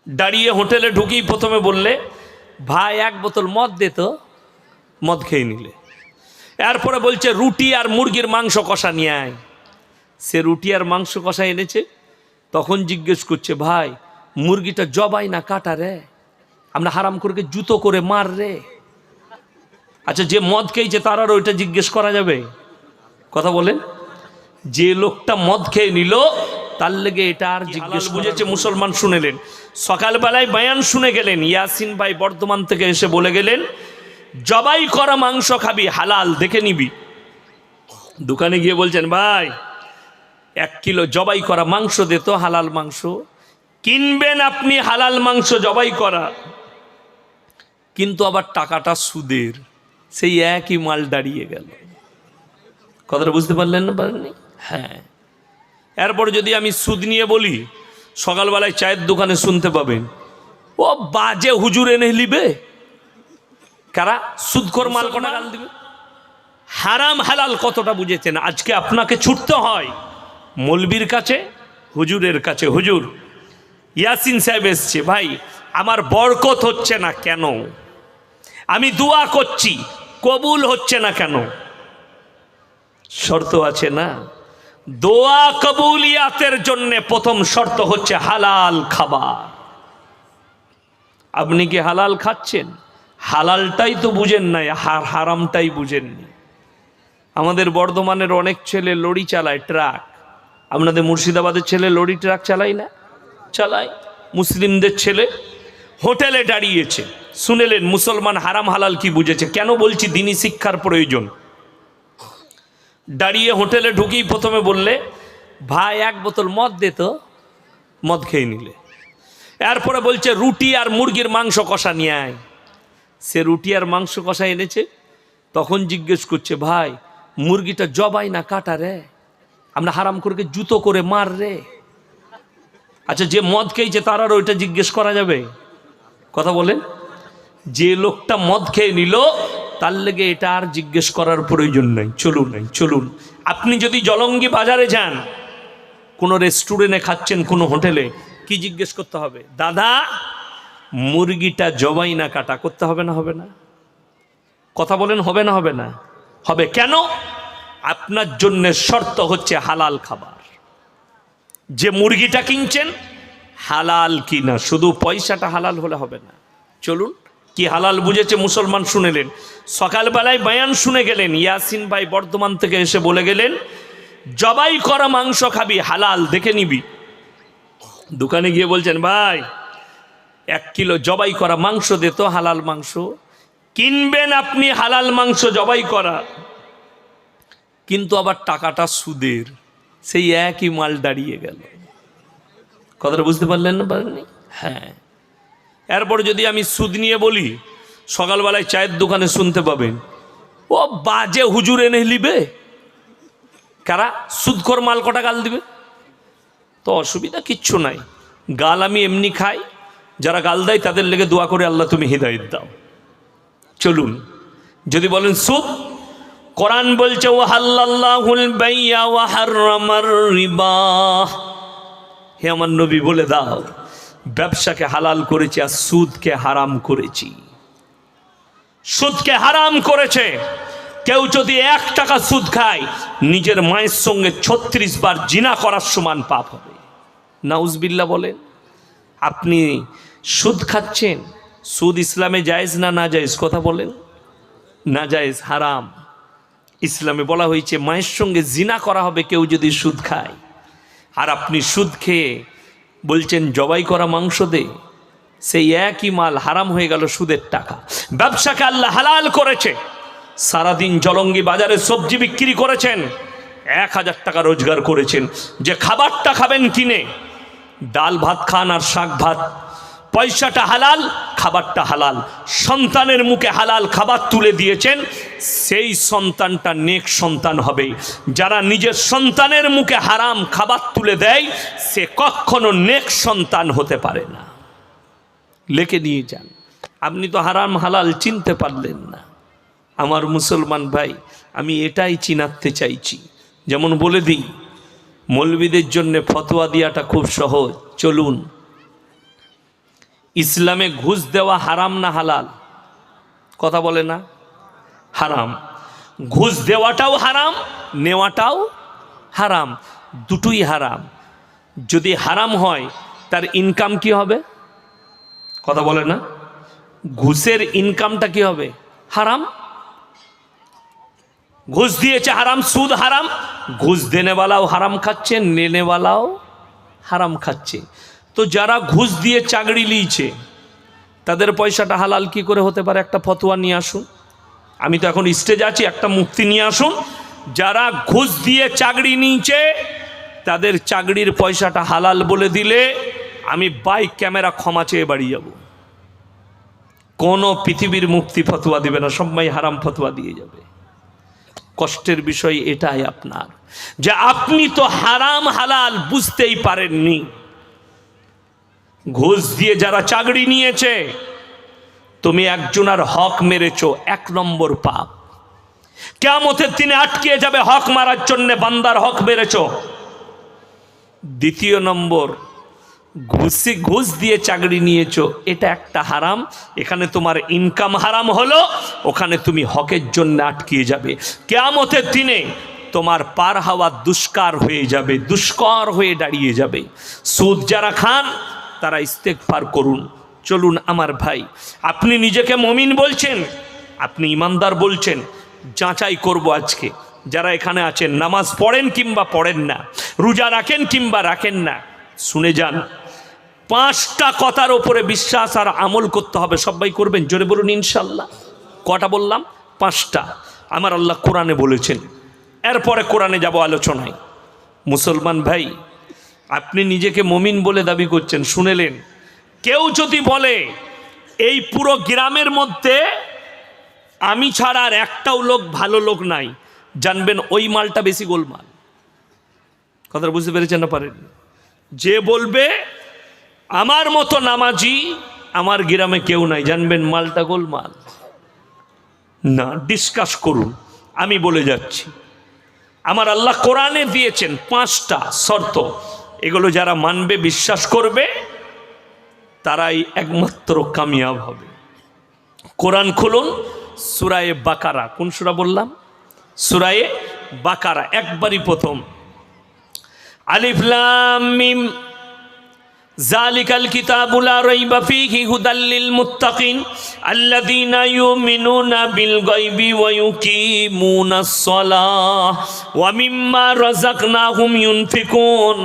দাঁড়িয়ে হোটেলে ঢুকেই প্রথমে বললে, ভাই এক বোতল মদ দে তো। মদ খেয়ে নিলে। এরপরে বলছে রুটি আর মুরগির মাংস কষা নিয়ে আয়। সে রুটি আর মাংস কষা এনেছে। তখন জিজ্ঞেস করছে, ভাই মুরগিটা জবাই না কাটা রে, আমরা হারাম করে জুতো করে মার রে। আচ্ছা, যে মদ খেয়েছে তার আর ওইটা জিজ্ঞেস করা যাবে? কথা বলেন। যে লোকটা মদ খেয়ে নিল তার লেগে এটা আর জিজ্ঞেস বুঝেছে। মুসলমান শুনেলেন, সকালবেলায় বয়ান শুনে গেলেন। ইয়াসিন ভাই বর্ধমান থেকে এসে বলে গেলেন, জবাই করা মাংস খাবি, হালাল দেখে নিবি। দোকানে গিয়ে বলছেন, ভাই 1 কিলো জবাই করা মাংস দে তো, হালাল মাংস। কিনবেন আপনি হালাল মাংস জবাই করা, কিন্তু আবার টাকাটা সুদের। সেই একই মাল দাঁড়িয়ে গেল। কথাটা বুঝতে পারলেন না? পারেননি? হ্যাঁ। এরপর যদি আমি সুদ নিয়ে বলি, সকালবেলায় চায়ের দোকানে শুনতে পাবেন, ও বাজে হুজুর এনে লিবে। কারা? সুদখোর মাল কোনা গাল দিবে। হারাম হালাল কতটা বুঝেছেন? আজকে আপনাকে ছুটতে হয় মৌলবীর কাছে, হুজুরের কাছে। হুজুর ইয়াসিন সাহেব এসছে, ভাই আমার বরকত হচ্ছে না কেন? আমি দোয়া করছি কবুল হচ্ছে না কেন? শর্ত আছে না? দোয়া কবুলিয়াতের জন্য প্রথম শর্ত হচ্ছে হালাল খাবার। আপনি কি হালাল খাচ্ছেন? হালালটাই তো বুঝেন নাই, হারামটাই বুঝেননি। আমাদের বর্ধমানের অনেক ছেলে লরি চালায়, ট্রাক। আপনাদের মুর্শিদাবাদের ছেলে লরি ট্রাক চালায় না? চালায়। মুসলিমদের ছেলে হোটেলে দাঁড়িয়েছে। শুনেলেন মুসলমান হারাম হালাল কি বুঝেছে? কেন বলছি দিনী শিক্ষার প্রয়োজন। দাঁড়িয়ে হোটেলে ঢুকেই প্রথমে বললে, ভাই এক বোতল মদ দে তো। মদ খেয়ে নিলে। এরপরে বলছে রুটি আর মুরগির মাংস কষা নিয়ে আয়। সে রুটি আর মাংস কষা এনেছে। তখন জিজ্ঞেস করছে, ভাই মুরগিটা জবাই না কাটা রে, আমরা হারাম করে জুতো করে মার রে। আচ্ছা, যে মদ খেয়েছে তার আর ওইটা জিজ্ঞেস করা যাবে? কথা বলেন। যে লোকটা মদ খেয়ে নিল তার লেগে এটা আর জিজ্ঞেস করার প্রয়োজন নাই। চলুন। আপনি যদি জলঙ্গি বাজারে যান, কোনো রেস্টুরেন্টে খাচ্ছেন, কোনো হোটেলে, কি জিজ্ঞেস করতে হবে? দাদা মুরগিটা জবাই না কাটা। করতে হবে না? হবে না? কথা বলেন, হবে না? হবে না? হবে। কেন? আপনার জন্য শর্ত হচ্ছে হালাল খাবার। যে মুরগিটা কিনছেন হালাল কিনা, শুধু পয়সাটা হালাল হলে হবে না। চলুন, কি হালাল বুঝেছে মুসলমান শুনেলেন। সকালবেলায় বয়ান শুনে গেলেন। ইয়াসিন ভাই বর্ধমান থেকে এসে বলে গেলেন, জবাই করা মাংস খাবি, হালাল দেখে নিবি। দোকানে গিয়ে বলছেন, ভাই 1 কিলো জবাই করা মাংস দে তো, হালাল মাংস। কিনবেন আপনি হালাল মাংস জবাই করা, কিন্তু আবার টাকাটা সুদের। সেই একই মাল দাঁড়িয়ে গেল। কথাটা বুঝতে পারলেন না? পারেননি? হ্যাঁ। এরপর যদি আমি সুদ নিয়ে বলি, সকালবেলায় চায়ের দোকানে শুনতে পাবেন, ও বাজে হুজুর এনে লিবে। কারা? সুদখোর মাল কটা গাল দিবে। তো অসুবিধা কিচ্ছু নাই। গাল আমি এমনি খাই, যারা গাল দেয় তাদের লেগে দোয়া করে, আল্লাহ তুমি হিদায়াত দাও। চলুন, যদি বলেন সুদ, কোরআন বলছে ওয়াহাল্লাল্লাহুল বাইয়া ওয়া হাররামার রিবা। হে আমার নবী বলে দাও, ব্যবসাকে হালাল করেছি আর সুদকে হারাম করেছি। সুদকে হারাম করেছে। কেউ যদি 1 টাকা সুদ খায়, নিজের মায়ের সঙ্গে 36 বার জিনা করার সমান পাপ হবে। নাউজবিল্লাহ বলেন। আপনি সুদ খাচ্ছেন। সুদ ইসলামে জায়েজ না না জায়েজ? কথা বলেন। না জায়েজ, হারাম। ইসলামে বলা হয়েছে মায়ের সঙ্গে জিনা করা হবে কেউ যদি সুদ খায়। আর আপনি সুদ খেয়ে বলছেন জবাই করা মাংস দে। সেই একই মাল হারাম হয়ে গেল, সুদের টাকা। ব্যবসাকে আল্লাহ হালাল করেছে। সারাদিন জলঙ্গি বাজারে সবজি বিক্রি করেছেন, 1000 টাকা রোজগার করেছেন। যে খাবারটা খাবেন কিনে, ডাল ভাত খান আর শাক ভাত, পয়সাটা হালাল, খাবারটা হালাল। সন্তানের মুখে হালাল খাবার তুলে দিয়েছেন, সেই সন্তানটা নেক সন্তান হবে। যারা নিজের সন্তানের মুখে হারাম খাবার তুলে দেয়, সে কখনো নেক সন্তান হতে পারে না। লেখে নিয়ে যান। আপনি তো হারাম হালাল চিনতে পারলেন না। আমার মুসলমান ভাই, আমি এটাই চিনাতে চাইছি। যেমন বলে দিই, মৌলবীদের জন্য ফতোয়া দেওয়াটা খুব সহজ। চলুন, ইসলামে ঘুষ দেওয়া হারাম না হালাল? কথা বলে না? হারাম। ঘুষ দেওয়াটাও হারাম, নেওয়াটাও হারাম, দুটোই হারাম। যদি হারাম হয় তার ইনকাম কি হবে? কথা বলে না? ঘুষের ইনকামটা কি হবে? হারাম। ঘুষ দিয়েছে হারাম, সুদ হারাম, ঘুষ দেনেওয়ালাও হারাম খাচ্ছে, নেনেওয়ালাও হারাম খাচ্ছে। তো যারা ঘুষ দিয়ে চাকরি নিয়েছে তাদের পয়সাটা হালাল কি করে হতে পারে? একটা ফতোয়া নিয়ে আসুন। আমি তো এখন স্টেজ আছি, একটা মুক্তি নিয়ে আসুন। যারা ঘুষ দিয়ে চাকরি নিয়েছে তাদের চাকরির পয়সাটা হালাল বলে দিলে আমি বাইক ক্যামেরা ক্ষমা চেয়ে বাড়ি যাব। কোনো পৃথিবীর মুক্তি ফতোয়া দিবে না, সবাই হারাম ফতোয়া দিয়ে যাবে। কষ্টের বিষয় এটাই আপনার, যে আপনি তো হারাম হালাল বুঝতেই পারেননি। ঘুষ দিয়ে যারা চাকরি নিয়েছে, তুমি একজনের হক মেরেছো, 1 নম্বর পাপ। কিয়ামতের দিনে আটকে যাবে হক মারার জন্য, বান্দার হক মেরেছো। 2 নম্বর, ঘুষ দিয়ে চাকরি নিয়েছো, এটা একটা হারাম। এখানে তোমার ইনকাম হারাম হলো, ওখানে তুমি হকের জন্য আটকে যাবে। কিয়ামতের দিনে তোমার পার হওয়া দুষ্কার হয়ে যাবে, দুষ্কর হয়ে দাঁড়িয়ে যাবে। সুদ যারা খান তারা ইস্তেগফার করুন। চলুন আমার ভাই, আপনি নিজেকে মুমিন বলছেন, আপনি ইমানদার বলছেন, যাচাই করব আজকে। যারা এখানে আছেন, নামাজ পড়েন কিংবা পড়েন না, রোজা রাখেন কিংবা রাখেন না, শুনে যান। 5টা কথার ওপরে বিশ্বাস আর আমল করতে হবে। সবাই করবেন? জোরে বলুন ইনশাল্লাহ। কটা বললাম? 5টা। আমার আল্লাহ কোরআনে বলেছেন। এরপরে কোরআনে যাব আলোচনায়। মুসলমান ভাই, আপনি নিজেকে মুমিন বলে দাবি করছেন, শুনেলেন? কেউ যদি বলে এই পুরো গ্রামের মধ্যে আমি ছাড়া আর একটাও লোক ভালো লোক নাই, জানবেন ওই মালটা বেশি গোলমাল। কথাটা বুঝতে পেরেছেন না পারেন? যে বলবে আমার মতো নামাজি আমার গ্রামে কেউ নাই, জানবেন মালটা গোলমাল। না, ডিসকাস করুন। আমি বলে যাচ্ছি, আমার আল্লাহ কোরআনে দিয়েছেন 5টা শর্ত। এগুলো যারা মানবে, বিশ্বাস করবে, তারাই একমাত্র কামিয়াব হবে। কোরআন খুলুন, সূরায়ে বাকারা। কোন সূরা বললাম? সূরায়ে বাকারা, একবারই প্রথম। আলিফ লাম মিম যালিকাল কিতাবু লা রাইবা ফীহি হুদাল লিল মুত্তাকিন আল্লাযীনা ইউমিনুনা বিল গায়বি ওয়া ইউকিমুনাস সালাহ ওয়া মিম্মা রাযাকনাহুম ইউনফিকুন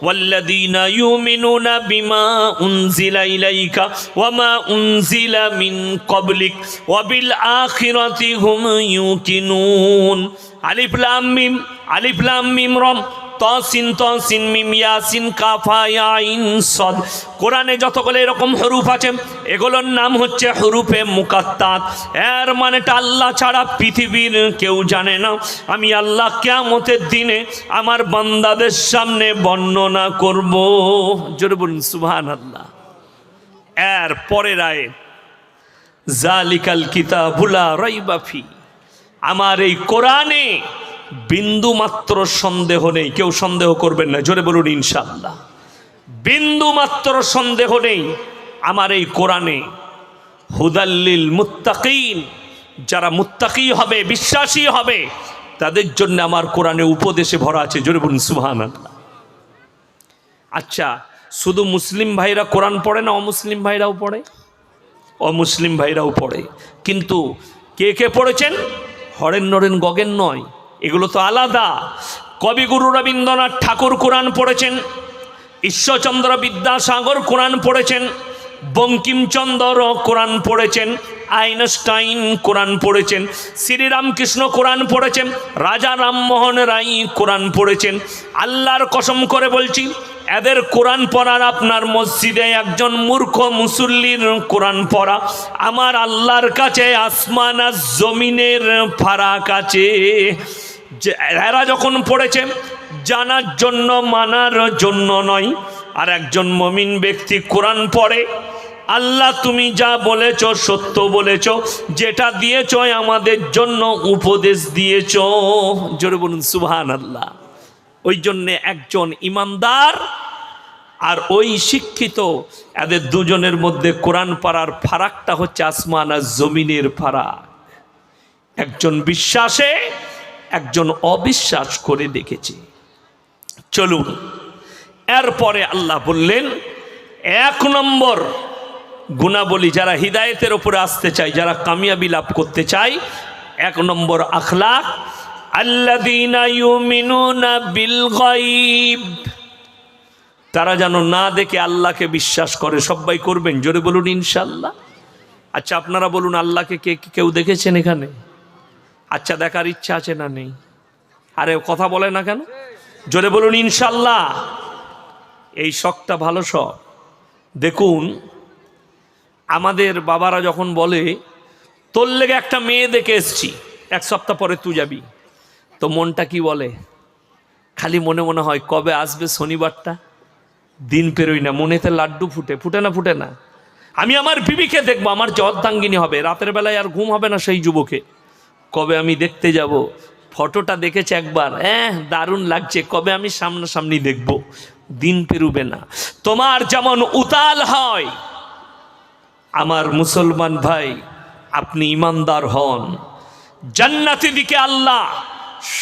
ওয়াল্লাযীনা ইউমিনুনা বিমা উনজিলা ইলাইকা ওয়া মা উনজিলা মিন ক্বাবলিক ওয়া বিল আখিরাতি হুম ইউকিনুন। আলিফ লাম মিম, আলিফ লাম মিম র, তসিন তসিন মিম ইয়াসিন কাফা ইয়া আইন সদ। কোরআনে যতগুলো এরকম হরুফ আছে, এগুলোর নাম হচ্ছে হরুফে মুকাত্তাত। এর মানেটা আল্লাহ ছাড়া পৃথিবীর কেউ জানে না। আমি আল্লাহ কিয়ামতের দিনে আমার বান্দাদের সামনে বর্ণনা করব। জোরে বলুন সুবহানাল্লাহ। এর পরের আয়াত, যালিকাল কিতাবু লা রাইবা ফি। আমার এই কোরআনে বিন্দু মাত্র সন্দেহ নেই। কেউ সন্দেহ করবেন না, জোরে বলুন ইনশাআল্লাহ। বিন্দু মাত্র সন্দেহ নেই আমার এই কোরআনে হুদাল্লিল মুত্তাকিন। যারা মুত্তাকি হবে, বিশ্বাসী হবে, তাদের জন্য আমার কোরআনে উপদেশে ভরা আছে। জোরে বলুন সুবহানাল্লাহ। আচ্ছা, শুধু মুসলিম ভাইরা কোরআন পড়ে না, অমুসলিম ভাইরাও পড়ে? অমুসলিম ভাইরাও পড়ে। কিন্তু কে কে পড়েছেন? হরেন নরেন গগেন নয়, এগুলো তো আলাদা। কবিগুরু রবীন্দ্রনাথ ঠাকুর কোরআন পড়েছেন, ঈশ্বরচন্দ্র বিদ্যাসাগর কোরআন পড়েছেন, বঙ্কিমচন্দ্র কোরআন পড়েছেন, আইনস্টাইন কোরআন পড়েছেন, শ্রীরামকৃষ্ণ কোরআন পড়েছেন, রাজা রামমোহন রায় কোরআন পড়েছেন। আল্লাহর কসম করে বলছি, এদের কোরআন পড়ার আপনার মসজিদে একজন মূর্খ মুসল্লির কোরআন পড়া আমার আল্লাহর কাছে আসমান আর জমিনের ফারাক আছে। এরা যখন পড়েছে জানার জন্য, মানার জন্য নয়। আর একজন মুমিন ব্যক্তি কোরআন পড়ে, আল্লাহ তুমি যা বলেছ সত্য বলেছ, যেটা দিয়েছ আমাদের জন্য উপদেশ দিয়েছ। জোরে বলুন সুবহানাল্লাহ। ওই জন্যে একজন ইমানদার আর ওই শিক্ষিত, এদের দুজনের মধ্যে কোরআন পাড়ার ফারাকটা হচ্ছে আসমান আর জমিনের ফারাক। একজন বিশ্বাসে, একজন অবিশ্বাস করে দেখেছে। চলুন, এরপরে আল্লাহ বললেন 1 নম্বর গুণাবলী, যারা হিদায়েতের উপরে আসতে চায়, যারা কামিয়াবি লাভ করতে চায়, 1 নম্বর আখলাক, আল্লাযীনা ইউমিনুনা বিল গায়ব, তারা যেন না দেখে আল্লাহকে বিশ্বাস করে। সবাই করবেন, জোরে বলুন ইনশাআল্লাহ। আচ্ছা আপনারা বলুন, আল্লাহকে কেউ দেখেছেন এখানে? আচ্ছা দেখার ইচ্ছা আছে না নেই? আরে কথা বলে না কেন? জোরে বলুন ইনশাআল্লাহ। এই শখটা ভালো শখ। দেখুন, আমাদের বাবারা যখন বলে তোর লেগে একটা মেয়ে দেখে এসছি, 1 সপ্তাহ পরে তুই যাবি, তো মনটা কি বলে? খালি মনে মনে হয় কবে আসবে শনিবারটা, দিন পেরোই না, মনেতে লাড্ডু ফুটে না। আমি আমার বিবিকে দেখবো, আমার জর্দাঙ্গিনী হবে, রাতের বেলায় আর ঘুম হবে না সেই যুবকে, কবে আমি দেখতে যাব। ফটোটা দেখেছে একবার, দারুণ লাগছে, কবে আমি সামনাসামনি দেখব, দিন পেরুবে না। তোমার যেমন উতাল হয়, আমার মুসলমান ভাই আপনি ইমানদার হন, জান্নাতি দিকে আল্লাহ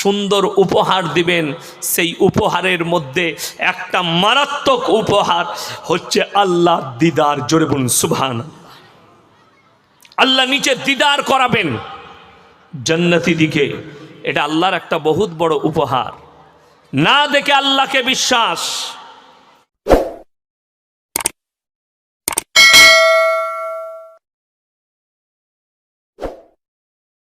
সুন্দর উপহার দিবেন। সেই উপহারের মধ্যে একটা মারাত্মক উপহার হচ্ছে আল্লাহ দিদার। জোরে বলুন সুবহানাল্লাহ। আল্লাহ নিচে দিদার করাবেন জান্নাতি দিকে, এটা আল্লাহর একটা বহুত বড় উপহার। না দেখে আল্লাহকে বিশ্বাস,